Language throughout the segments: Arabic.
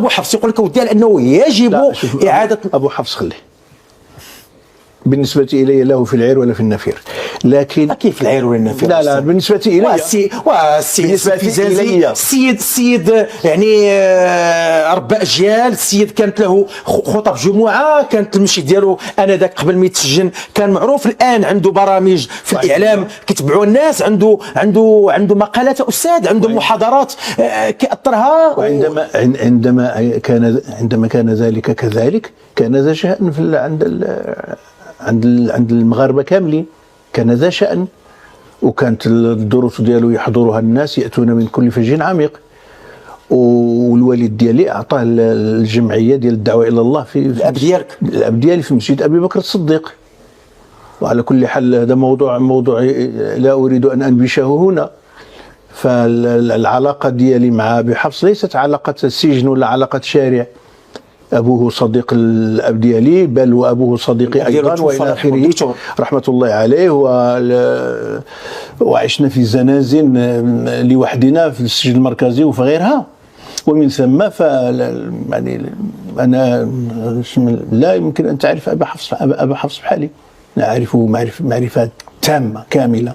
ابو حفص يقول لك ودي على انه يجب اعاده. ابو حفص خليه بالنسبة إلي له في العير ولا في النفير، لكن كيف في العير ولا النفير؟ لا بالنسبة إلي السيد يعني ربى أجيال. السيد كانت له خطب جمعة، كانت المشي ديالو انذاك قبل ما يتسجن كان معروف. الآن عنده برامج في الإعلام كيتبعوا الناس، عنده مقالات أستاذ، عنده محاضرات كأثرها. عندما كان ذلك كذلك كان ذا شأن عند المغاربة كاملين، كان ذا شأن، وكانت الدروس ديالو يحضرها الناس يأتون من كل فج عميق. والوالد ديالي أعطاه الجمعية ديال الدعوة إلى الله في الأب ديالي في مسجد أبي بكر الصديق. وعلى كل حال هذا موضوع لا أريد أن أنبشه هنا. فالعلاقة ديالي مع أبي حفص ليست علاقة السجن ولا علاقة شارع. أبوه صديق الأب ديالي، بل وأبوه صديقي أيضا وإلى آخره رحمة الله عليه. وعشنا في زنازين لوحدنا في السجن المركزي وفي غيرها. ومن ثم يعني أنا لا يمكن أن تعرف أبا حفص بحالي، أعرفه معرفة تامة كاملة.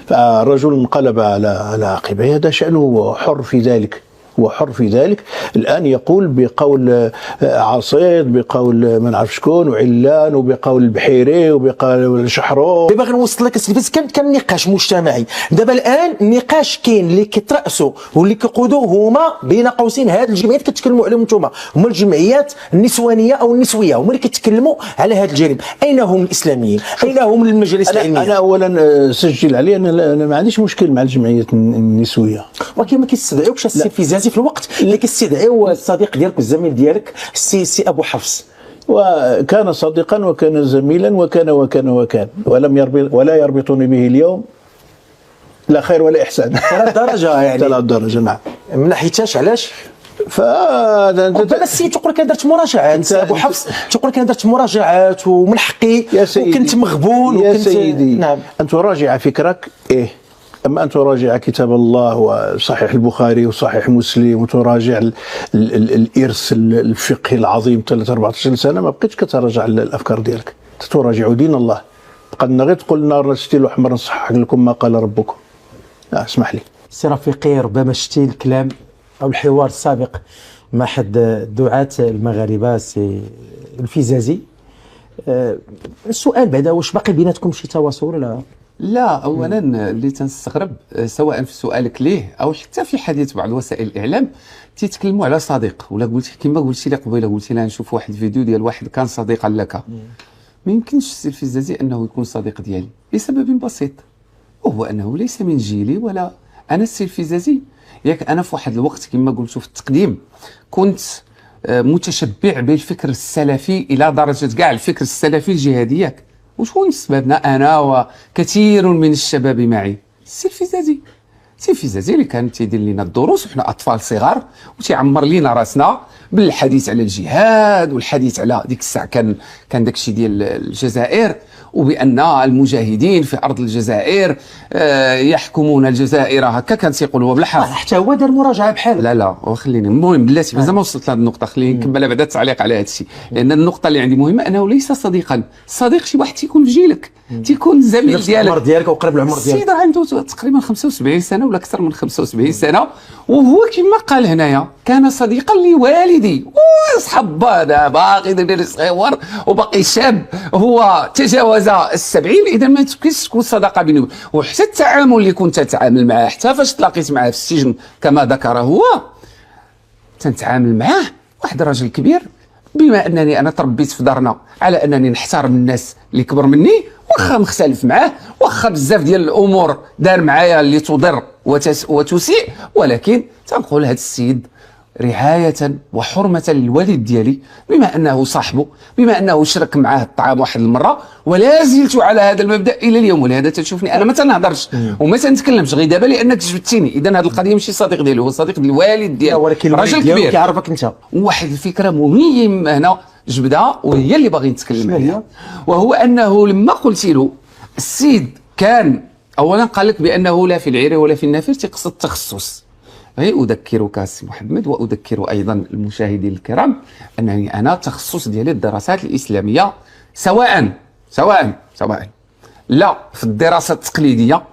فالرجل انقلب على عقبيه، هذا شأنه، وحر في ذلك. الآن يقول بقول عصيد، بقول ما نعرف شكون وعلان، وبقول البحيري، وبقول الشحرو. باغي نوصل لك بس كان نقاش مجتمعي. دابا الان النقاش كاين اللي كيترأسوا واللي كيقودوا هما بين قوسين هاد الجمعيات كتكلموا عليهم نتوما، هما الجمعيات النسوانيه او النسويه، هما اللي كيتكلموا على هذا الجانب. اين هم الاسلاميين؟ اين هم المجالس العلميه؟ انا اولا سجل علي، انا ما عنديش مشكل مع الجمعيات النسويه، ولكن ما كيستدعيوكش السي فيزازي في الوقت اللي كيستدعيو الصديق ديالك والزميل ديالك السي ابو حفص. وكان صديقا وكان زميلا وكان ولا يربطني به اليوم لا خير ولا احسان. 3 درجه يعني 3 درجه نعم. من ناحيتاش علاش؟ السيد تقول لك درت مراجعات، ابو حفص تقول لك درت مراجعات ومن حقي وكنت مغبون يا سيدي. نعم. ان تراجع فكرك أما أن تراجع كتاب الله وصحيح البخاري وصحيح مسلم وتراجع الإرث الفقهي العظيم 13-14 سنة، ما بقيتش كتراجع الأفكار ديالك، تراجع دين الله. قد غير تقول نار ستيل وحمر نصحح لكم ما قال ربكم. اسمح لي سي رفيقي، ربما شتي الكلام أو الحوار السابق مع أحد الدعاة المغاربة سي الفيزازي. السؤال بعدا، واش باقي بيناتكم شي تواصل ولا؟ لا، اولا اللي تنستغرب سواء في سؤالك ليه او حتى في حديث بعض وسائل الاعلام تيتكلموا على صديق، ولا قلت كما قلتي لي قبيله، قلتي لي نشوف واحد الفيديو ديال واحد كان صديقا لك. ما يمكنش السي الفيزازي انه يكون صديق ديالي لسبب بسيط، وهو انه ليس من جيلي ولا انا. السي الفيزازي ياك انا في واحد الوقت كما قلت في التقديم كنت متشبع بالفكر السلفي الى درجه كاع الفكر السلفي الجهادي ياك. وشكون سببنا انا وكثير من الشباب معي؟ السي الفيزازي اللي كان تيدير لنا الدروس وحنا اطفال صغار وتيعمر لينا راسنا بالحديث على الجهاد والحديث على ديك الساعه كان داكشي ديال الجزائر، وبان المجاهدين في ارض الجزائر يحكمون الجزائر هكا كان تيقول هو بالحق. حتى هو دار مراجعه بحال. لا وخليني المهم بلاتي مازال ما وصلت لهذه النقطه، خليني نكمل بعدا التعليق على هذا الشيء، لان النقطه اللي عندي مهمه انه ليس صديقا. الصديق شي واحد تيكون في جيلك، تيكون زميل ديالك وقرب العمر ديالك. السيد عنده تقريبا 75 سنه ولا اكثر من 75 سنه، وهو كما قال هنايا كان صديقا لوالدي. وصحاب هذا باقي داير صغير وباقي شاب، هو تجاوز 70، اذا ما تمكنش تكون صداقه بينه. وحتى التعامل اللي كنت تتعامل معاه حتى فاش تلاقيت معاه في السجن كما ذكر هو، تنتعامل معاه واحد راجل كبير. بما انني انا تربيت في دارنا على انني نحترم الناس اللي كبر مني، واخا مختلف معاه، واخا بزاف ديال الامور دار معايا اللي تضر وتسيء، ولكن تنقول هذا السيد رعاية وحرمة للوالد ديالي، بما أنه صاحبه، بما أنه شرك معاه الطعام واحد المرة، ولا زلت على هذا المبدأ إلى اليوم. ولهذا تشوفني أنا ما تنهضرش وما تنتكلمش غير دابا لأنك جبتيني. إذا هذه القضية ماشي صديق ديالي، هو صديق الوالد ديالي، ولكن راجل كبير كيعرفك أنت. واحد الفكرة مهمة هنا جبدها وهي اللي باغي نتكلم عليها، وهو أنه لما قلت له السيد كان أولا قال لك بأنه لا في العير ولا في النفير، تقصد التخصص. غير أذكرك السي محمد وأذكر أيضا المشاهدين الكرام أنني أنا التخصص ديالي الدراسات الإسلامية، سواء لا في الدراسات التقليدية،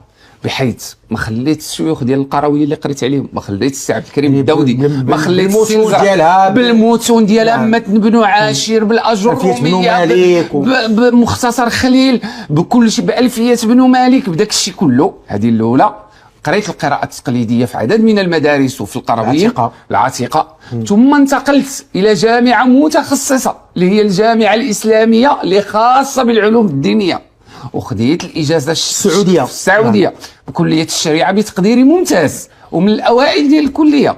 بحيث ما خليت الشيوخ ديال القرويه اللي قريت عليهم، ما خليت السي عبد الكريم الداودي، ما خليت بالمتون ديالها، بالمتون ديالها، محمد بن عاشر، بالأجرومية، بمختصر خليل، بكل شيء، بألفية بن مالك، بداك الشيء كله. هذه الأولى. قريت القراءة التقليدية في عدد من المدارس وفي القرويين العتيقة. ثم انتقلت إلى جامعة متخصصة اللي هي الجامعة الإسلامية اللي خاصة بالعلوم الدينية، وخديت الإجازة السعودية بكلية الشريعة بتقدير ممتاز ومن الأوائل ديال الكلية،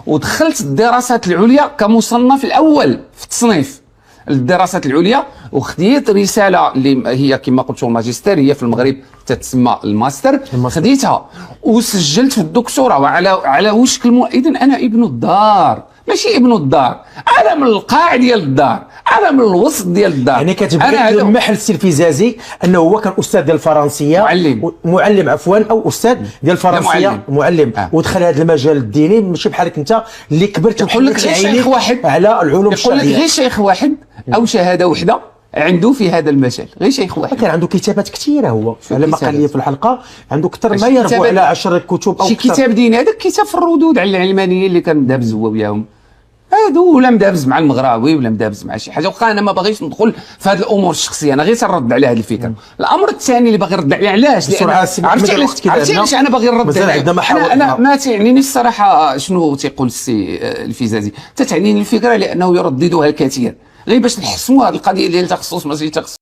ودخلت الدراسات العليا كمصنف الأول في التصنيف الدراسات العليا، وخديت رسالة اللي هي كما قلت الماجستير، هي في المغرب تتسمى الماستر، خديتها وسجلت في الدكتوراه. وعلى وشك إذا أنا ابن الدار، ماشي ابن الدار، انا من القاع ديال الدار، انا من الوسط ديال الدار. يعني كتبغي تلمح للسي الفيزازي انه هو كان استاذ ديال الفرنسيه، معلم عفوا، او استاذ ديال الفرنسيه، معلم ودخل هذا المجال الديني، ماشي بحالك انت اللي كبرت يقول لك غير شيخ واحد على العلوم الشرعيه، يقول لك غير شيخ واحد او شهاده وحده عنده في هذا المجال، غير شيخ واحد. كان عنده كتابات كثيره، هو على ما قال لي في الحلقه عنده اكثر ما يربو على 10 كتب او شي كتاب ديني. هذاك الكتاب في الردود على العلمانيين اللي كان مدابز هو وياهم، هادو ولا مدابز مع المغراوي ولا مدابز مع شي حاجه. وقع انا ما باغيش ندخل في هذه الامور الشخصيه، انا غير تنرد على هذه الفكره. الامر الثاني اللي باغي نرد عليه، علاش؟ عرفتي علاش انا باغي نرد عليه؟ انا ما تعنيني الصراحه شنو تيقول السي الفيزازي، تتعنيني الفكره لانه يرددها الكثير، غير باش نحسموا هذه القضيه ديال التخصص ماشي تخصص.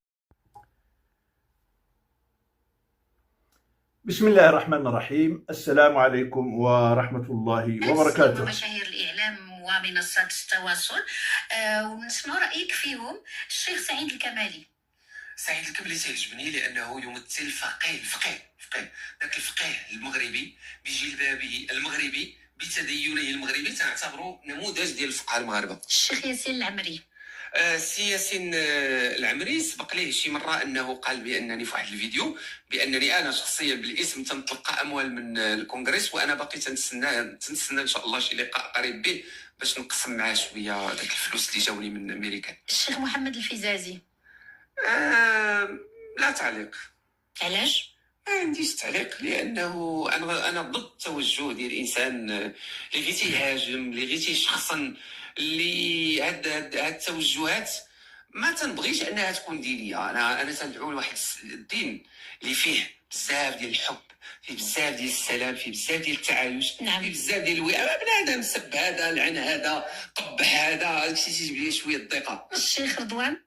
بسم الله الرحمن الرحيم. السلام عليكم ورحمة الله وبركاته. مشاهير الإعلام ومنصات التواصل، ونسمع رأيك فيهم الشيخ سعيد الكمالي. سعيد الكمالي تعجبني لأنه يمثل فقيه ذاك الفقيه المغربي بجلبابه المغربي بتدينه المغربي، تعتبره نموذج ديال الفقهاء المغاربة. الشيخ ياسين العمري. السي ياسين العمري سبق ليه شي مره انه قال بانني في واحد الفيديو بانني انا شخصيا بالاسم تنتلقى اموال من الكونغرس، وانا باقي تنتسنى ان شاء الله شي لقاء قريب به باش نقسم معاه شويه داك الفلوس اللي جاوني من امريكا. الشيخ محمد الفيزازي. لا تعليق. علاش؟ ما عنديش تعليق، لانه انا ضد التوجه ديال الانسان اللي غير تيهاجم، اللي غير تيشخصن، اللي هاد التوجهات ما تنبغيش انها تكون دينيه. انا تندعو لواحد الدين اللي فيه بزاف ديال الحب، فيه بزاف ديال السلام، فيه بزاف ديال التعايش، نعم. فيه بزاف ديال الوئام. بنادم سب هذا، لعن هذا، قبح هذا، هادشي تيجيب لي شويه الضيقه. الشيخ رضوان.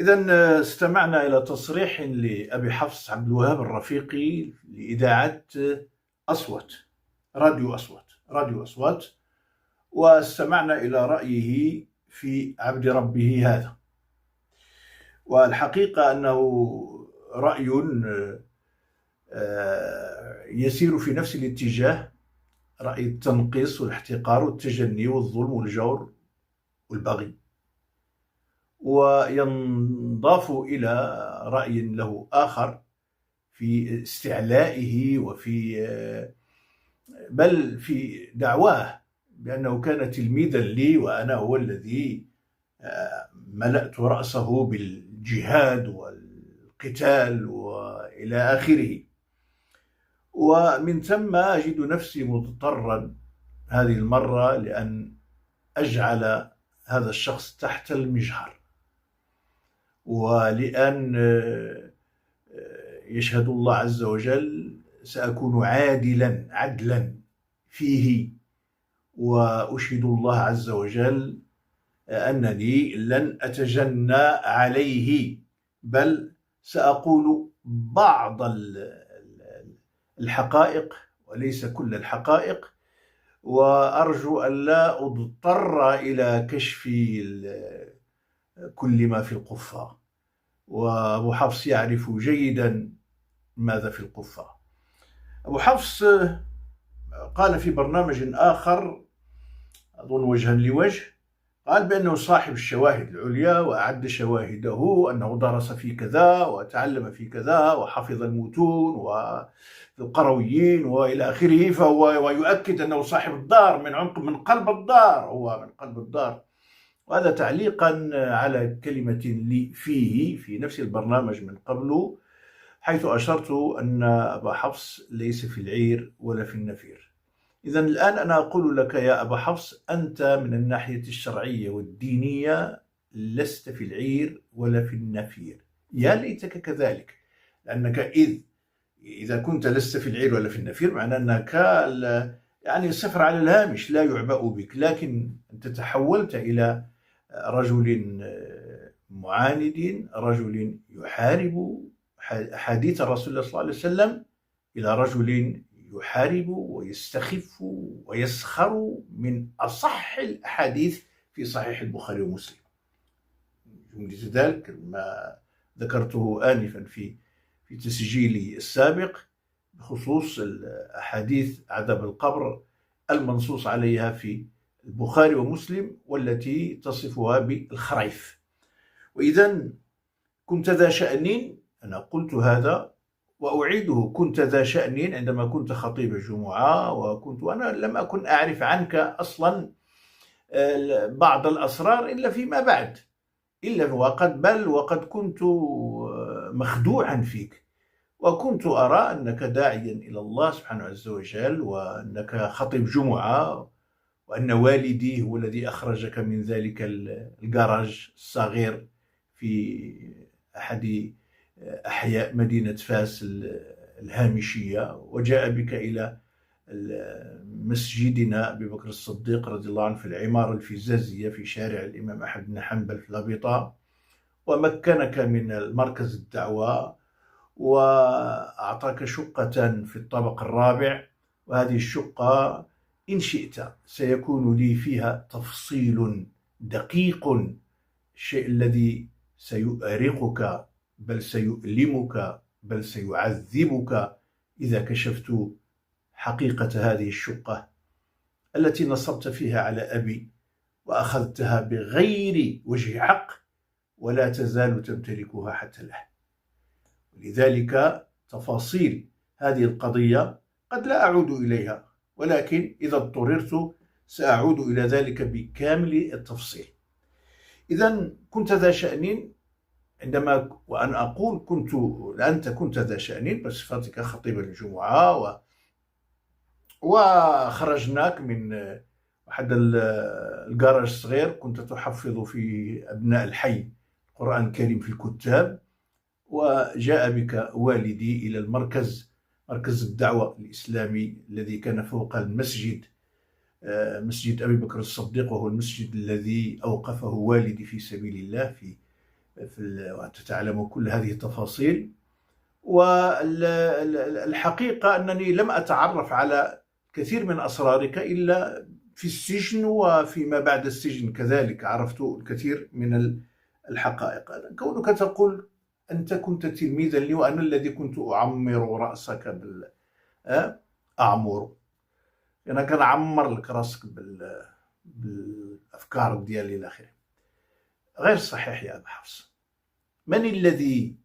إذا استمعنا إلى تصريح لأبي حفص عبد الوهاب الرفيقي لإذاعة راديو أصوات، واستمعنا إلى رأيه في عبد ربه هذا. والحقيقة أنه رأي يسير في نفس الاتجاه، رأي التنقيص والاحتقار والتجني والظلم والجور والبغي، وينضاف إلى رأي له آخر في استعلائه وفي بل في دعواه بأنه كان تلميذا لي، وأنا هو الذي ملأت رأسه بالجهاد والقتال وإلى آخره. ومن ثم أجد نفسي مضطرا هذه المرة لأن أجعل هذا الشخص تحت المجهر، ولأن يشهد الله عز وجل سأكون عدلا فيه، وأشهد الله عز وجل أنني لن أتجنى عليه، بل سأقول بعض الحقائق وليس كل الحقائق، وأرجو أن لا أضطر إلى كشف كل ما في القفة. وأبو حفص يعرف جيدا ماذا في القفة. أبو حفص قال في برنامج آخر أظن وجها لوجه، قال بأنه صاحب الشواهد العليا وأعد شواهده، أنه درس في كذا وتعلم في كذا وحفظ المتون والقرويين وإلى آخره، فهو ويؤكد أنه صاحب الدار من عمق من قلب الدار، هو من قلب الدار. وهذا تعليقا على كلمة لي فيه في نفس البرنامج من قبل، حيث أشرت أن أبا حفص ليس في العير ولا في النفير. إذن الآن أنا أقول لك يا أبا حفص، أنت من الناحية الشرعية والدينية لست في العير ولا في النفير. يا ليتك كذلك، لأنك إذا كنت لست في العير ولا في النفير معناه أنك يعني صفر على الهامش، لا يعبأ بك، لكن أنت تحولت إلى رجل معاند، رجل يحارب حديث الرسول صلى الله عليه وسلم، إلى رجل يحارب ويستخف ويسخر من أصح الأحاديث في صحيح البخاري ومسلم. جملة ذلك ما ذكرته آنفا في تسجيلي السابق بخصوص الأحاديث عذاب القبر المنصوص عليها في البخاري ومسلم والتي تصفها بالخريف. وإذا كنت ذا شأن، أنا قلت هذا وأعيده، كنت ذا شأن عندما كنت خطيب الجمعة، وأنا لم أكن أعرف عنك أصلا بعض الأسرار إلا فيما بعد، وقد كنت مخدوعا فيك، وكنت أرى أنك داعيا إلى الله سبحانه عز وجل، وأنك خطيب جمعة، وأن والدي هو الذي أخرجك من ذلك الجراج الصغير في أحد أحياء مدينة فاس الهامشية، وجاء بك إلى مسجدنا أبي بكر الصديق رضي الله عنه في العمارة الفزازية في شارع الإمام أحمد بن حنبل في لابطة، ومكنك من المركز الدعوة وأعطاك شقة في الطابق الرابع. وهذه الشقة إن شئت سيكون لي فيها تفصيل دقيق، الشيء الذي سيؤرقك بل سيؤلمك بل سيعذبك إذا كشفت حقيقة هذه الشقة التي نصبت فيها على أبي وأخذتها بغير وجه حق، ولا تزال تمتلكها حتى الآن. لذلك تفاصيل هذه القضية قد لا أعود إليها، ولكن إذا اضطررت سأعود إلى ذلك بكامل التفصيل. إذا كنت ذا شأن عندما، وأنا أقول أنت كنت ذا شأن بصفتك خطيب الجمعة، وخرجناك من واحد الجراج الصغير، كنت تحفظ في أبناء الحي القرآن الكريم في الكتاب، وجاء بك والدي إلى مركز الدعوة الإسلامي الذي كان فوق المسجد، مسجد أبي بكر الصديق، وهو المسجد الذي أوقفه والدي في سبيل الله وأنت تعلم كل هذه التفاصيل. والحقيقة أنني لم أتعرف على كثير من أسرارك إلا في السجن، وفيما بعد السجن كذلك عرفت الكثير من الحقائق. كونك تقول أنت كنت تلميذا لي وأنا الذي كنت أعمر رأسك أعمر، أنا كان أعمر لك رأسك بالأفكار ديالي إلى آخره. غير صحيح يا أبا حفص. من الذي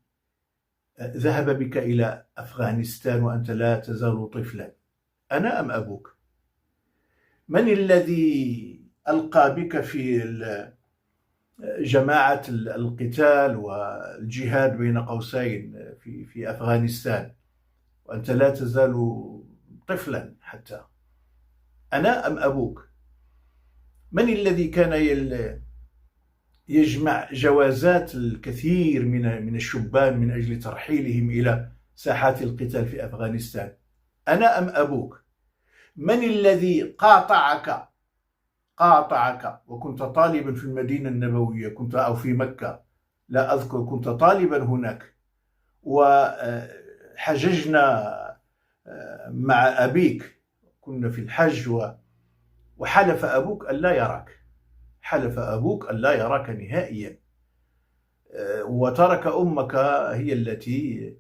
ذهب بك إلى أفغانستان وأنت لا تزال طفلا؟ أنا أم أبوك؟ من الذي ألقى بك في جماعة القتال والجهاد بين قوسين في أفغانستان وأنت لا تزال طفلا حتى؟ أنا أم أبوك؟ من الذي كان يجمع جوازات الكثير من الشبان من أجل ترحيلهم إلى ساحات القتال في أفغانستان؟ أنا أم أبوك؟ من الذي قاطعك وكنت طالبا في المدينة النبوية أو في مكة، لا أذكر، كنت طالبا هناك، وحججنا مع أبيك، كنا في الحج، وحلف أبوك ألا يراك، حلف أبوك ألا يراك نهائيا، وترك أمك هي التي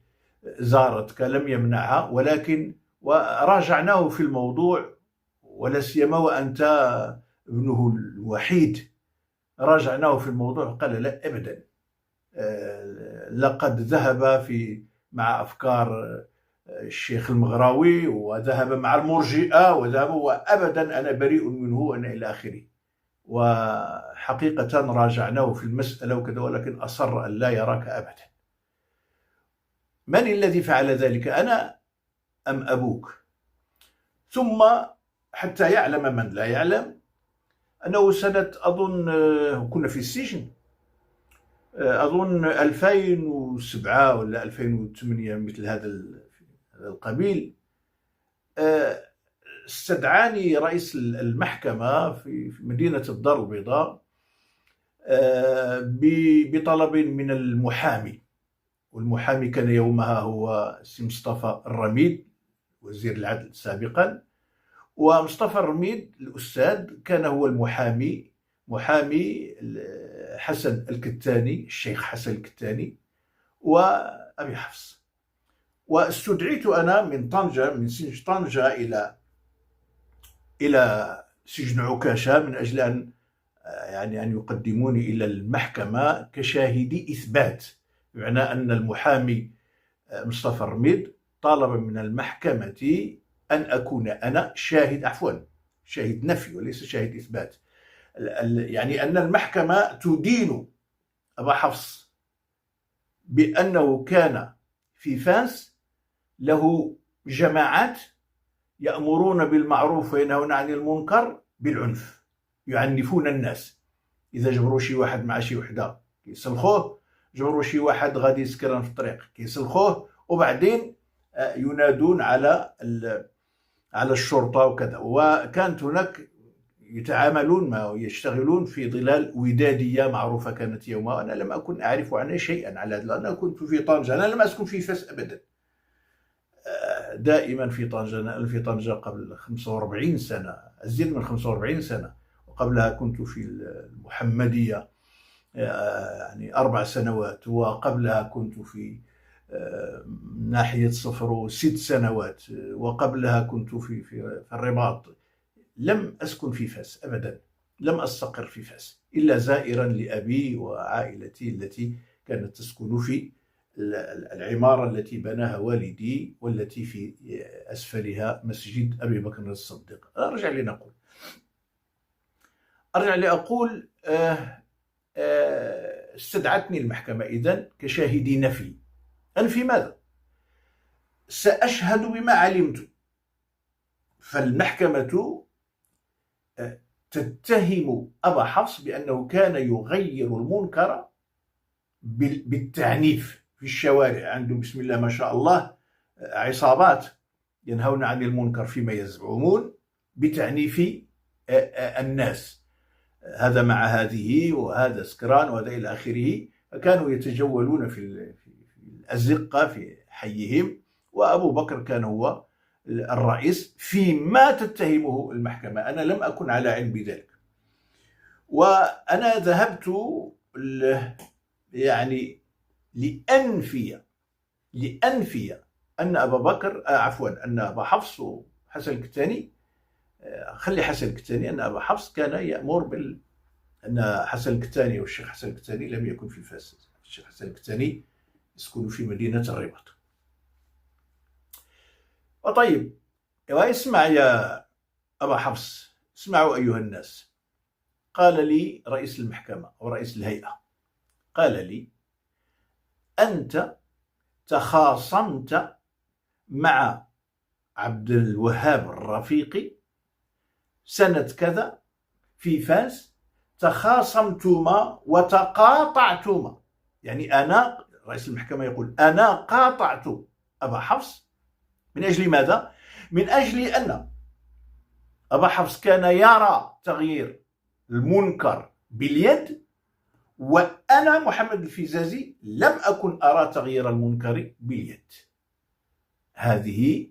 زارتك، لم يمنعها، ولكن وراجعناه في الموضوع، ولا سيما وأنت ابنه الوحيد، راجعناه في الموضوع قال لا أبدا، لقد ذهب مع أفكار الشيخ المغراوي، وذهب مع المرجئة، وذهب وأبدا أنا بريء منه وأنا إلى آخره. وحقيقة راجعناه في المسألة وكذا، ولكن أصر أن لا يراك أبدا. من الذي فعل ذلك، أنا أم أبوك؟ ثم حتى يعلم من لا يعلم أنه سنة أظن كنا في السجن، أظن 2007 ولا 2008 مثل هذا القبيل، استدعاني رئيس المحكمة في مدينة الدار البيضاء بطلب من المحامي، والمحامي كان يومها هو سي مصطفى الرميد وزير العدل سابقا، ومصطفى الرميد الأستاذ كان هو محامي حسن الكتاني، الشيخ حسن الكتاني وأبي حفص. واستدعيت أنا من طنجة، من سجن طنجة إلى سجن عكاشة من أجل أن أن يقدموني إلى المحكمة كشاهدي إثبات، بمعنى أن المحامي مصطفى الرميد طالب من المحكمة أن أكون أنا شاهد نفي وليس شاهد إثبات. يعني أن المحكمة تدين أبا حفص بأنه كان في فاس له جماعات يأمرون بالمعروف وينهون عن المنكر بالعنف، يعنفون الناس. إذا جبروا شي واحد مع شي وحدة كيسلخوه، جبروا شي واحد غادي يسكران في الطريق كيسلخوه، وبعدين ينادون على الشرطة وكذا. وكانت هناك يشتغلون في ظلال ودادية معروفة كانت يومها. أنا لم أكن أعرف عنها شيئا على هذا، أنا كنت في طنجة، أنا لم أسكن في فاس أبدا، دائما في طنجة. أنا في طنجة قبل 45 سنة، أزيد من 45 سنة، وقبلها كنت في المحمدية 4 سنوات، وقبلها كنت في ناحية صفر 6 سنوات، وقبلها كنت في الرباط. لم أسكن في فاس أبدا، لم أستقر في فاس إلا زائرا لأبي وعائلتي التي كانت تسكن في العمارة التي بناها والدي، والتي في أسفلها مسجد أبي بكر الصديق. أرجع لأقول استدعتني المحكمة إذن كشاهد نفي. أنفي ماذا؟ سأشهد بما علمت. فالمحكمة تتهم أبا حفص بأنه كان يغير المنكر بالتعنيف في الشوارع. عنده بسم الله ما شاء الله عصابات ينهون عن المنكر فيما يزعمون بتعنيف الناس، هذا مع هذه وهذا سكران وهذا إلى آخره. فكانوا يتجولون في الأزقة في حيهم، وأبو بكر كان هو الرئيس فيما تتهمه المحكمة. أنا لم أكن على علم بذلك، وأنا ذهبت لأنفي أن أبا بكر أن أبا حفص وحسن الكتاني، خلي حسن الكتاني، أن أبا حفص كان يأمر أن حسن الكتاني والشيخ حسن الكتاني لم يكن في فاس. الشيخ حسن الكتاني يسكن في مدينة الرباط. وطيب اسمع يا أبا حفص، اسمعوا أيها الناس. قال لي رئيس المحكمة أو رئيس الهيئة، قال لي: أنت تخاصمت مع عبد الوهاب الرفيقي سنة كذا في فاس، تخاصمتما وتقاطعتما. يعني أنا، رئيس المحكمة يقول، أنا قاطعت أبا حفص من أجل ماذا؟ من أجل أن أبا حفص كان يرى تغيير المنكر باليد، وأنا محمد الفزازي لم أكن أرى تغيير المنكر باليد. هذه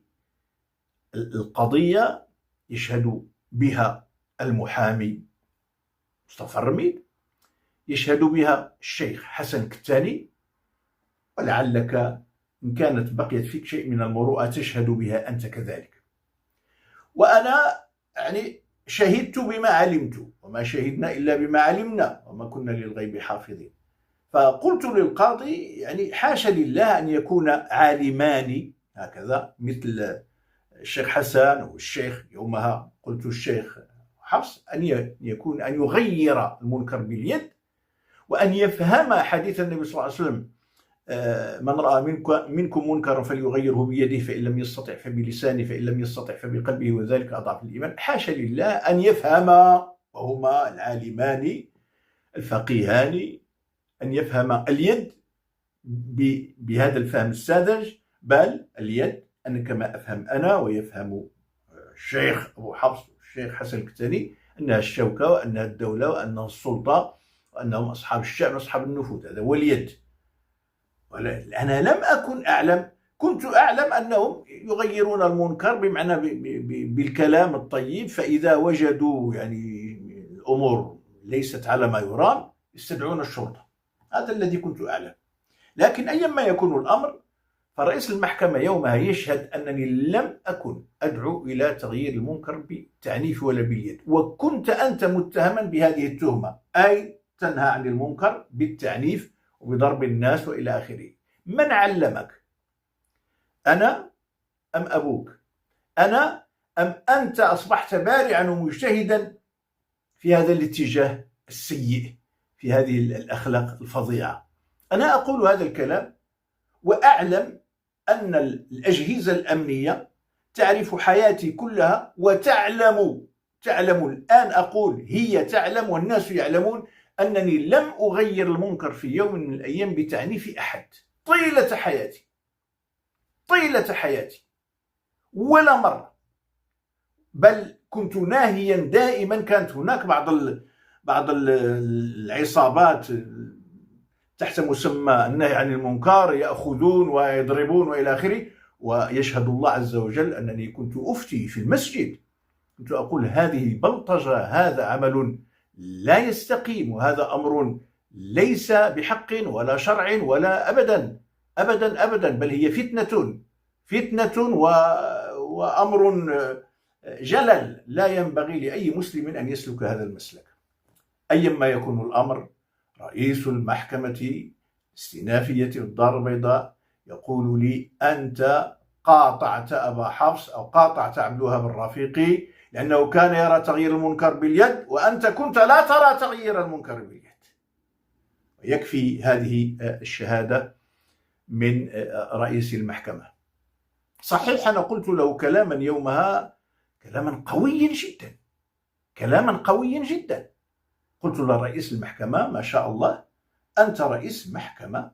القضية يشهد بها المحامي مصطفى الرميد، يشهد بها الشيخ حسن الكتاني، ولعلك إن كانت بقيت فيك شيء من المروءة تشهد بها أنت كذلك. وأنا شهدت بما علمت وما شهدنا إلا بما علمنا وما كنا للغيب حافظين. فقلت للقاضي يعني حاشا لله أن يكون عالمان هكذا مثل الشيخ حسن والشيخ يومها قلت الشيخ حفص أن يكون أن يغير المنكر باليد، وأن يفهم حديث النبي صلى الله عليه وسلم من رأى منكم منكرا فليغيره بيده فإن لم يستطع فبلسانه فإن لم يستطع فبقلبه وذلك أضعف الإيمان. حاشا لله أن يفهم وهما العالمان الفقيهان أن يفهم اليد بهذا الفهم الساذج، بل اليد أن كما أفهم أنا ويفهم الشيخ أبو حفص والشيخ حسن الكتاني أنها الشوكة وأنها الدولة وأنها السلطة وأنهم أصحاب الشأن وأصحاب النفوذ. هذا هو اليد. أنا لم أكن أعلم، كنت أعلم أنهم يغيرون المنكر بمعنى بالكلام الطيب، فإذا وجدوا يعني الأمور ليست على ما يرام يستدعون الشرطة. هذا الذي كنت أعلم. لكن أيما يكون الأمر فرئيس المحكمة يومها يشهد أنني لم أكن أدعو إلى تغيير المنكر بالتعنيف ولا باليد، وكنت أنت متهما بهذه التهمة، أي تنهى عن المنكر بالتعنيف وبضرب الناس وإلى آخره. من علمك؟ أنا أم أبوك؟ أنا أم أنت أصبحت بارعا ومجتهدا في هذا الاتجاه السيء، في هذه الأخلاق الفظيعة؟ أنا أقول هذا الكلام وأعلم أن الأجهزة الأمنية تعرف حياتي كلها وتعلم الآن، أقول هي تعلم والناس يعلمون أنني لم أغير المنكر في يوم من الأيام بتعنيف أحد طيلة حياتي ولا مرة، بل كنت ناهيا دائما. كانت هناك بعض العصابات تحت مسمى النهي عن المنكر يأخذون ويضربون وإلى آخره، ويشهد الله عز وجل أنني كنت أفتي في المسجد، كنت أقول هذه بلطجة، هذا عمل لا يستقيم، وهذا أمر ليس بحق ولا شرع ولا أبدا، بل هي فتنة وأمر جلل لا ينبغي لأي مسلم أن يسلك هذا المسلك. أيما يكون الأمر، رئيس المحكمة الاستئنافية الدار البيضاء يقول لي أنت قاطعت أبا حفص أو قاطعت عبد الوهاب الرفيقي لأنه كان يرى تغيير المنكر باليد وأنت كنت لا ترى تغيير المنكر باليد. ويكفي هذه الشهادة من رئيس المحكمة. صحيح أنا قلت له كلاما يومها، كلاما قويا جدا. قلت لرئيس المحكمة ما شاء الله أنت رئيس محكمة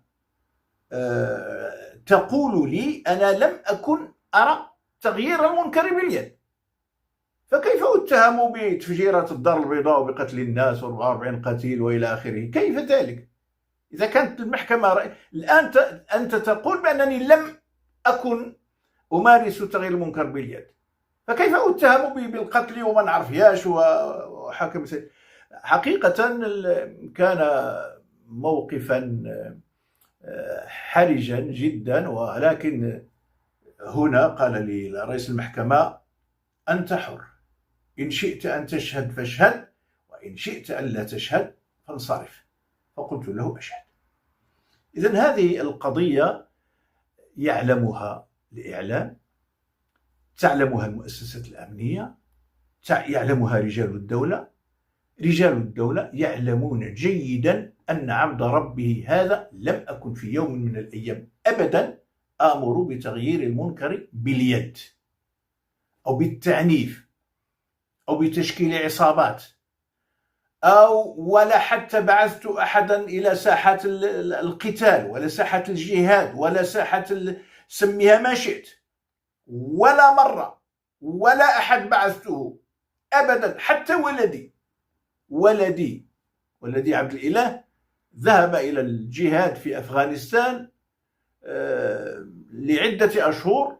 تقول لي أنا لم أكن أرى تغيير المنكر باليد، فكيف أتهم بتفجيرات الدار البيضاء وبقتل الناس و44 قتيل وإلى آخره؟ كيف ذلك؟ إذا كانت المحكمة الآن أنت تقول بأنني لم أكن أمارس تغيير المنكر باليد، فكيف أتهم بالقتل وما نعرفياش وحكم؟ حقيقة كان موقفا حرجا جدا، ولكن هنا قال لي رئيس المحكمة أنت حر، إن شئت أن تشهد فاشهد، وإن شئت أن لا تشهد فانصرف. فقلت له أشهد. إذن هذه القضية يعلمها الإعلام، تعلمها المؤسسات الأمنية، يعلمها رجال الدولة يعلمون جيدا أن عبد ربه هذا لم أكن في يوم من الأيام أبدا آمر بتغيير المنكر باليد أو بالتعنيف أو بتشكيل عصابات ولا حتى بعثت أحدا إلى ساحة القتال ولا ساحة الجهاد ولا ساحة سميها ما شئت، ولا مرة ولا أحد بعثته أبدا. حتى ولدي عبد الإله ذهب إلى الجهاد في أفغانستان لعدة أشهر،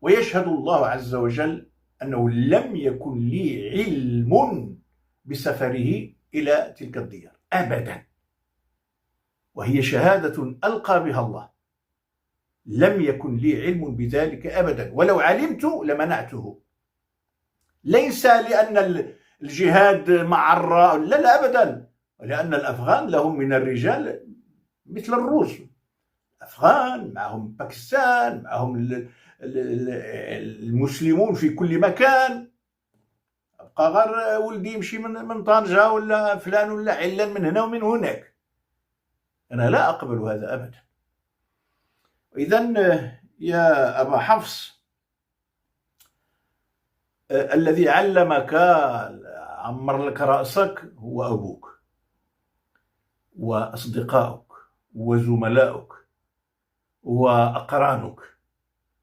ويشهد الله عز وجل أنه لم يكن لي علم بسفره إلى تلك الديار أبدا، وهي شهادة ألقى بها الله. لم يكن لي علم بذلك أبدا، ولو علمت لمنعته. ليس لأن الجهاد معرة، لا أبدا، لأن الأفغان لهم من الرجال مثل الروس. الأفغان معهم باكستان، معهم المسلمون في كل مكان. أبقى غير ولدي يمشي من طنجة ولا فلان ولا علان من هنا ومن هناك. أنا لا أقبل هذا أبدا. إذن يا أبا حفص، الذي علمك عمر لك رأسك هو أبوك وأصدقائك وزملائك وأقرانك.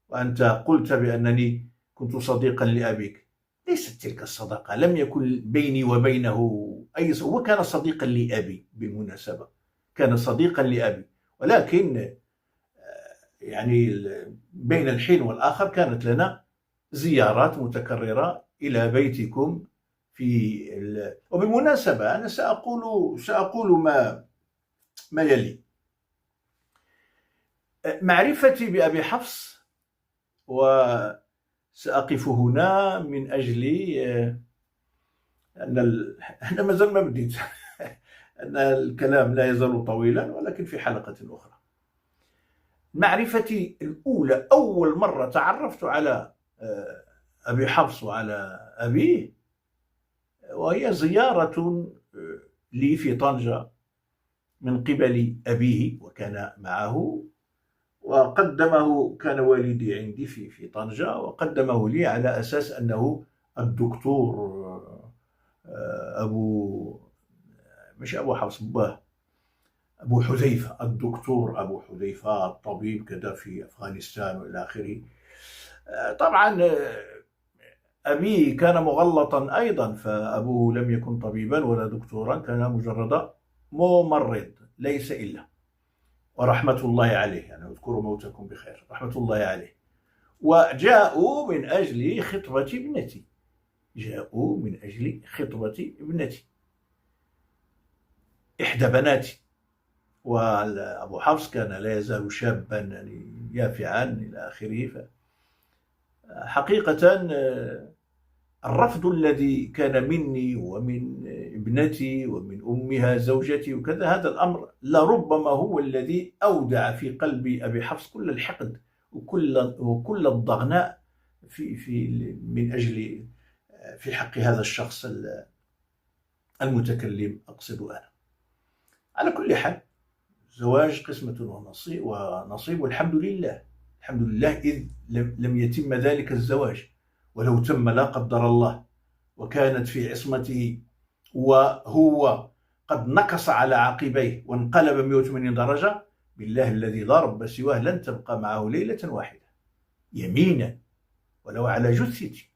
وأنت قلت بأنني كنت صديقا لأبيك. ليست تلك الصداقة، لم يكن بيني وبينه أي هو كان صديقا لأبي بالمناسبة، كان صديقا لأبي، ولكن يعني بين الحين والآخر كانت لنا زيارات متكررة إلى بيتكم وبالمناسبة أنا سأقول ما يلي. معرفتي بأبي حفص، وسأقف هنا من أجل أن ما زال ما بديت أن الكلام لا يزال طويلا، ولكن في حلقة أخرى. معرفتي الأولى، أول مرة تعرفت على أبي حفص وعلى أبيه، وهي زيارة لي في طنجة من قبل أبيه، وكان معه وقدمه، كان والدي عندي في طنجة، وقدمه لي على أساس أنه الدكتور مش أبو حفص، أبو حذيفة، الدكتور أبو حذيفة الطبيب كذا في أفغانستان وإلى آخره. طبعا أبي كان مغلطا أيضا، فأبوه لم يكن طبيبا ولا دكتورا، كان مجرد ممرض ليس إلا، ورحمة الله عليه، يعني اذكروا موتكم بخير، رحمة الله عليه. وجاءوا من أجل خطبة ابنتي، جاءوا من أجل خطبة ابنتي إحدى بناتي. وأبو حفص كان لا يزال شابا يافعا إلى آخره. حقيقة الرفض الذي كان مني ومن ابنتي ومن أمها زوجتي وكذا، هذا الأمر لربما هو الذي أودع في قلب أبي حفص كل الحقد وكل الضغناء من أجل في حق هذا الشخص المتكلم، أقصد أنا. على كل حال، زواج قسمة ونصيب، والحمد لله، الحمد لله، إذ لم يتم ذلك الزواج، ولو تم لا قدر الله وكانت في عصمته وهو قد نكص على عقبيه وانقلب 180 درجة، بالله الذي لا رب سواه لن تبقى معه ليلة واحدة، يمينا، ولو على جثتي،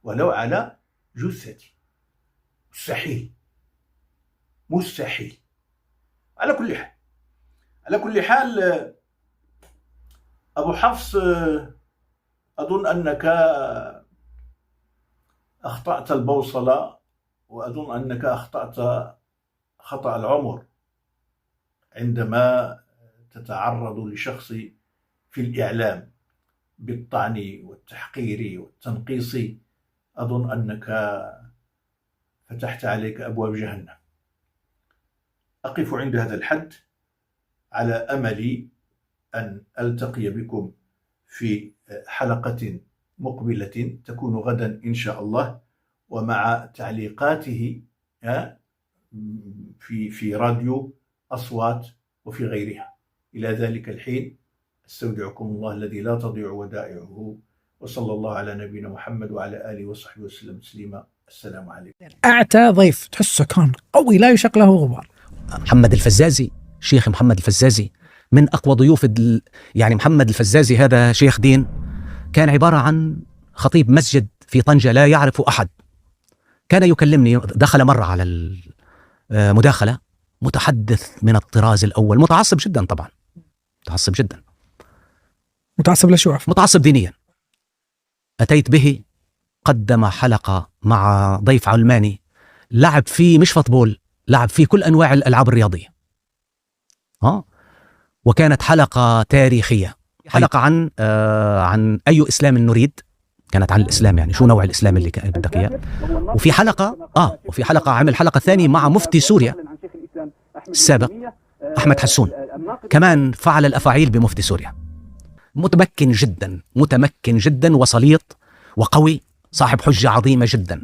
ولو على جثتي. مستحيل. على كل حال أبو حفص، أظن أنك أخطأت البوصلة، وأظن أنك أخطأت خطأ العمر عندما تتعرض لشخص في الإعلام بالطعن والتحقير والتنقيص. أظن أنك فتحت عليك أبواب جهنم. أقف عند هذا الحد، على أمل أن ألتقي بكم في حلقة مقبلة تكون غدا إن شاء الله، ومع تعليقاته في راديو أصوات وفي غيرها. إلى ذلك الحين استودعكم الله الذي لا تضيع ودائعه، وصلى الله على نبينا محمد وعلى آله وصحبه وسلم تسليما. السلام عليكم. أعتى ضيف، تحسه كان قوي لا يشق له غبار. محمد الفزازي، شيخ محمد الفزازي من أقوى ضيوف يعني محمد الفزازي هذا شيخ دين، كان عبارة عن خطيب مسجد في طنجة لا يعرف أحد. كان يكلمني، دخل مرة على المداخلة، متحدث من الطراز الأول، متعصب جدا طبعا، متعصب جدا. متعصب لشو؟ متعصب دينيا. أتيت به، قدم حلقة مع ضيف علماني لعب فيه مش فوتبول، لعب فيه كل أنواع الألعاب الرياضية. وكانت حلقة تاريخية، حلقة عن أي إسلام نريد، كانت عن الاسلام، يعني شو نوع الاسلام اللي بدك اياه. وفي حلقه عمل حلقه ثانيه مع مفتي سوريا السابق احمد حسون، كمان فعل الافاعيل بمفتي سوريا. متمكن جدا وسليط وقوي، صاحب حجه عظيمه جدا.